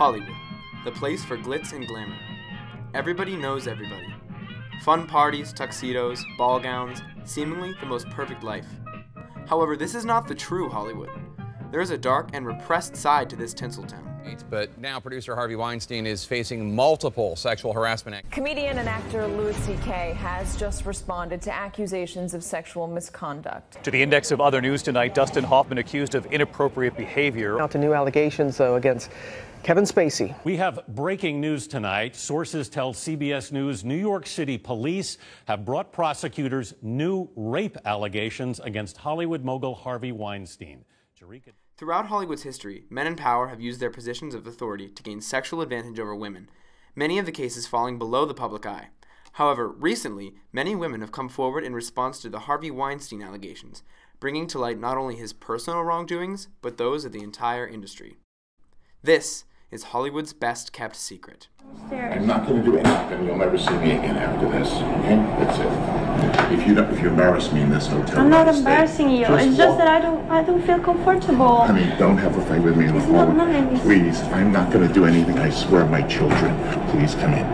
Hollywood, the place for glitz and glamour. Everybody knows everybody. Fun parties, tuxedos, ball gowns, seemingly the most perfect life. However, this is not the true Hollywood. There is a dark and repressed side to this Tinseltown. But now producer Harvey Weinstein is facing multiple sexual harassment. Comedian and actor Louis C.K. has just responded to accusations of sexual misconduct. To the index of other news tonight, Dustin Hoffman accused of inappropriate behavior. Now to new allegations, though, against Kevin Spacey. We have breaking news tonight. Sources tell CBS News New York City police have brought prosecutors new rape allegations against Hollywood mogul Harvey Weinstein. Throughout Hollywood's history, men in power have used their positions of authority to gain sexual advantage over women, many of the cases falling below the public eye. However, recently, many women have come forward in response to the Harvey Weinstein allegations, bringing to light not only his personal wrongdoings, but those of the entire industry. This is Hollywood's best kept secret. I'm not going to do anything. You'll never see me again after this. Okay? That's it. If you embarrass me in this hotel, I'm not embarrassing you. It's just that I don't feel comfortable. Honey, don't have a fight with me in the hall. Please, I'm not going to do anything. I swear, my children. Please come in.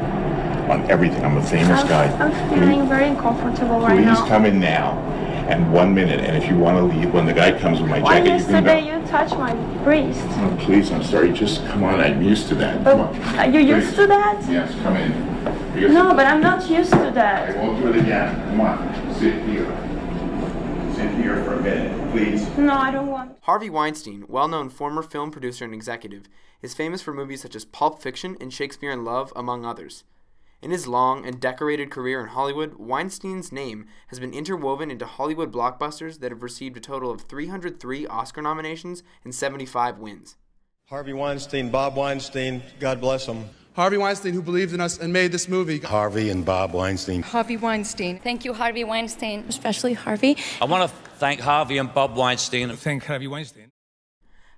On everything. I'm a famous guy. I'm feeling very uncomfortable right now. Please come in now. And 1 minute, and if you want to leave, when the guy comes with my jacket, you can go. Yesterday you touched my breast. Oh, please, I'm sorry. Just come on. I'm used to that. Come on. Are you used to that? Yes, come in. Because no, but I'm not used to that. I won't do it again. Come on. Sit here. Sit here for a minute, please. No, I don't want. Harvey Weinstein, well-known former film producer and executive, is famous for movies such as Pulp Fiction and Shakespeare in Love, among others. In his long and decorated career in Hollywood, Weinstein's name has been interwoven into Hollywood blockbusters that have received a total of 303 Oscar nominations and 75 wins. Harvey Weinstein, Bob Weinstein, God bless him. Harvey Weinstein, who believed in us and made this movie. Harvey and Bob Weinstein. Harvey Weinstein. Thank you, Harvey Weinstein. Especially Harvey. I want to thank Harvey and Bob Weinstein. Thank Harvey Weinstein.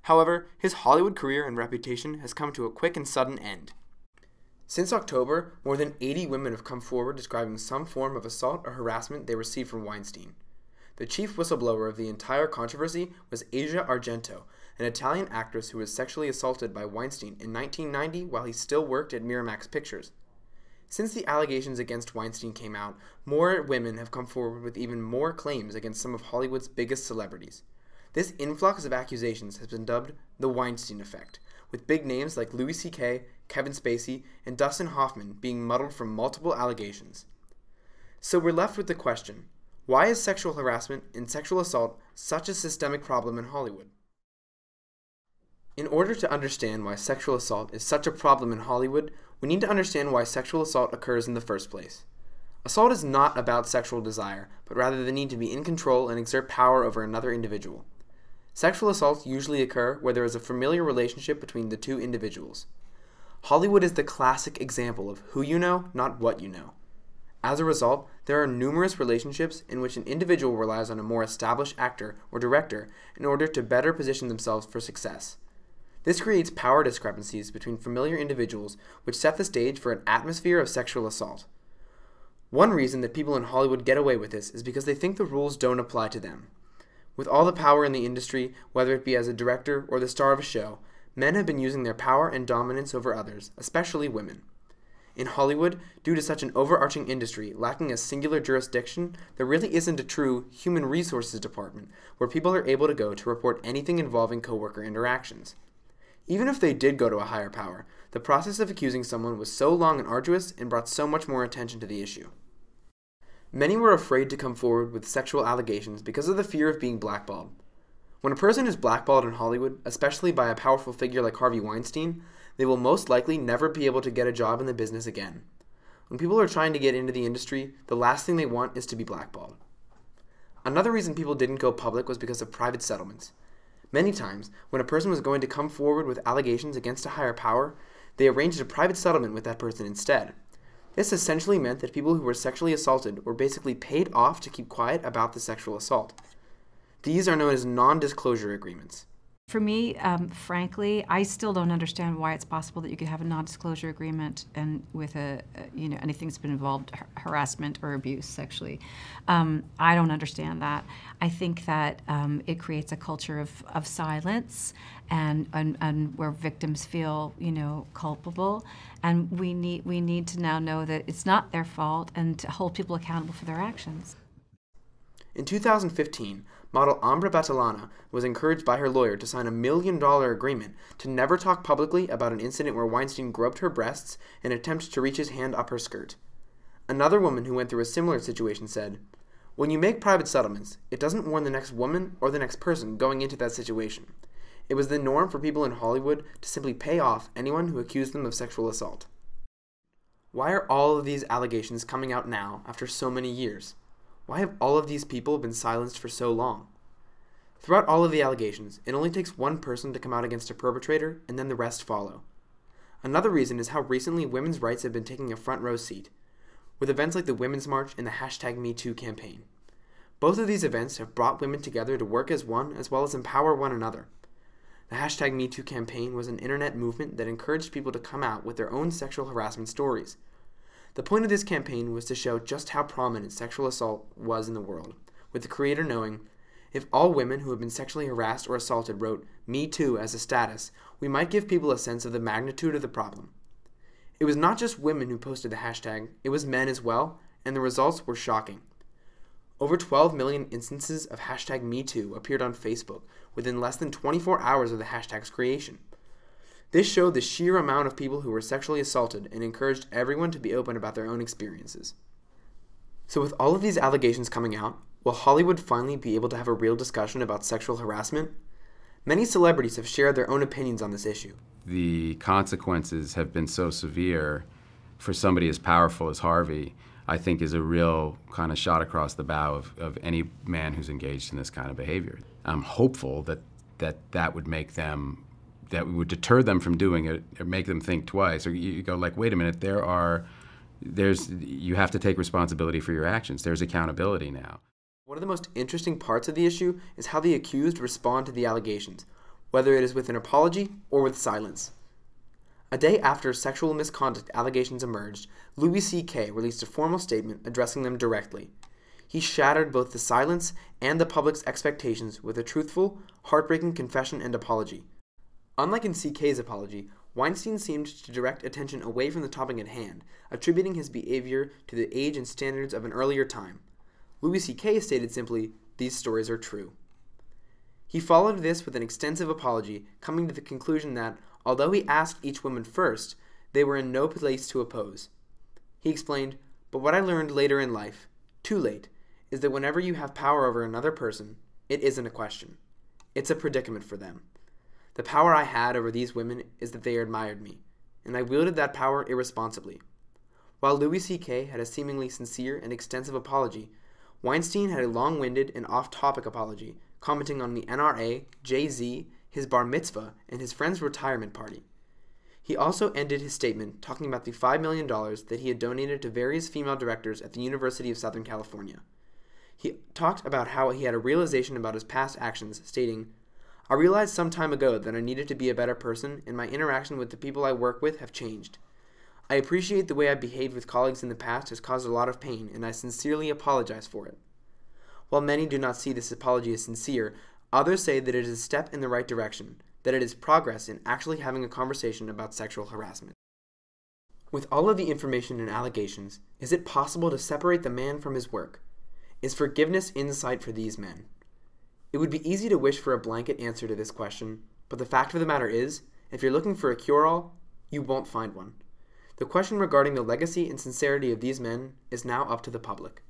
However, his Hollywood career and reputation has come to a quick and sudden end. Since October, more than 80 women have come forward describing some form of assault or harassment they received from Weinstein. The chief whistleblower of the entire controversy was Asia Argento, an Italian actress who was sexually assaulted by Weinstein in 1990 while he still worked at Miramax Pictures. Since the allegations against Weinstein came out, more women have come forward with even more claims against some of Hollywood's biggest celebrities. This influx of accusations has been dubbed the Weinstein effect, with big names like Louis C.K., Kevin Spacey, and Dustin Hoffman being muddled from multiple allegations. So we're left with the question, why is sexual harassment and sexual assault such a systemic problem in Hollywood? In order to understand why sexual assault is such a problem in Hollywood, we need to understand why sexual assault occurs in the first place. Assault is not about sexual desire, but rather the need to be in control and exert power over another individual. Sexual assaults usually occur where there is a familiar relationship between the two individuals. Hollywood is the classic example of who you know, not what you know. As a result, there are numerous relationships in which an individual relies on a more established actor or director in order to better position themselves for success. This creates power discrepancies between familiar individuals which set the stage for an atmosphere of sexual assault. One reason that people in Hollywood get away with this is because they think the rules don't apply to them. With all the power in the industry, whether it be as a director or the star of a show, men have been using their power and dominance over others, especially women. In Hollywood, due to such an overarching industry lacking a singular jurisdiction, there really isn't a true human resources department where people are able to go to report anything involving coworker interactions. Even if they did go to a higher power, the process of accusing someone was so long and arduous and brought so much more attention to the issue. Many were afraid to come forward with sexual allegations because of the fear of being blackballed. When a person is blackballed in Hollywood, especially by a powerful figure like Harvey Weinstein, they will most likely never be able to get a job in the business again. When people are trying to get into the industry, the last thing they want is to be blackballed. Another reason people didn't go public was because of private settlements. Many times, when a person was going to come forward with allegations against a higher power, they arranged a private settlement with that person instead. This essentially meant that people who were sexually assaulted were basically paid off to keep quiet about the sexual assault. These are known as non-disclosure agreements. For me, frankly, I still don't understand why it's possible that you could have a non-disclosure agreement and with anything that's been involved, harassment or abuse sexually. I don't understand that. I think that it creates a culture of silence and where victims feel, culpable. And we need to now know that it's not their fault and to hold people accountable for their actions. In 2015, model Ambra Battilana was encouraged by her lawyer to sign a $1 million agreement to never talk publicly about an incident where Weinstein groped her breasts in an attempt to reach his hand up her skirt. Another woman who went through a similar situation said, "When you make private settlements, it doesn't warn the next woman or the next person going into that situation. It was the norm for people in Hollywood to simply pay off anyone who accused them of sexual assault." Why are all of these allegations coming out now after so many years? Why have all of these people been silenced for so long? Throughout all of the allegations, it only takes one person to come out against a perpetrator, and then the rest follow. Another reason is how recently women's rights have been taking a front row seat, with events like the Women's March and the #MeToo campaign. Both of these events have brought women together to work as one, as well as empower one another. The #MeToo campaign was an internet movement that encouraged people to come out with their own sexual harassment stories. The point of this campaign was to show just how prominent sexual assault was in the world, with the creator knowing, if all women who have been sexually harassed or assaulted wrote "Me Too" as a status, we might give people a sense of the magnitude of the problem. It was not just women who posted the hashtag, it was men as well, and the results were shocking. Over 12 million instances of #MeToo appeared on Facebook within less than 24 hours of the hashtag's creation. This showed the sheer amount of people who were sexually assaulted and encouraged everyone to be open about their own experiences. So with all of these allegations coming out, will Hollywood finally be able to have a real discussion about sexual harassment? Many celebrities have shared their own opinions on this issue. The consequences have been so severe for somebody as powerful as Harvey, I think is a real kind of shot across the bow of any man who's engaged in this kind of behavior. I'm hopeful that would make them, that would deter them from doing it or make them think twice. Or you go like, wait a minute, you have to take responsibility for your actions. There's accountability now. One of the most interesting parts of the issue is how the accused respond to the allegations, whether it is with an apology or with silence. A day after sexual misconduct allegations emerged, Louis C.K. released a formal statement addressing them directly. He shattered both the silence and the public's expectations with a truthful, heartbreaking confession and apology. Unlike in C.K.'s apology, Weinstein seemed to direct attention away from the topic at hand, attributing his behavior to the age and standards of an earlier time. Louis C.K. stated simply, "These stories are true." He followed this with an extensive apology, coming to the conclusion that, although he asked each woman first, they were in no place to oppose. He explained, "But what I learned later in life, too late, is that whenever you have power over another person, it isn't a question. It's a predicament for them. The power I had over these women is that they admired me, and I wielded that power irresponsibly." While Louis C.K. had a seemingly sincere and extensive apology, Weinstein had a long-winded and off-topic apology, commenting on the NRA, Jay-Z, his bar mitzvah, and his friend's retirement party. He also ended his statement talking about the $5 million that he had donated to various female directors at the University of Southern California. He talked about how he had a realization about his past actions, stating, "I realized some time ago that I needed to be a better person, and my interaction with the people I work with have changed. I appreciate the way I behaved with colleagues in the past has caused a lot of pain, and I sincerely apologize for it." While many do not see this apology as sincere, others say that it is a step in the right direction, that it is progress in actually having a conversation about sexual harassment. With all of the information and allegations, is it possible to separate the man from his work? Is forgiveness in sight for these men? It would be easy to wish for a blanket answer to this question, but the fact of the matter is, if you're looking for a cure-all, you won't find one. The question regarding the legacy and sincerity of these men is now up to the public.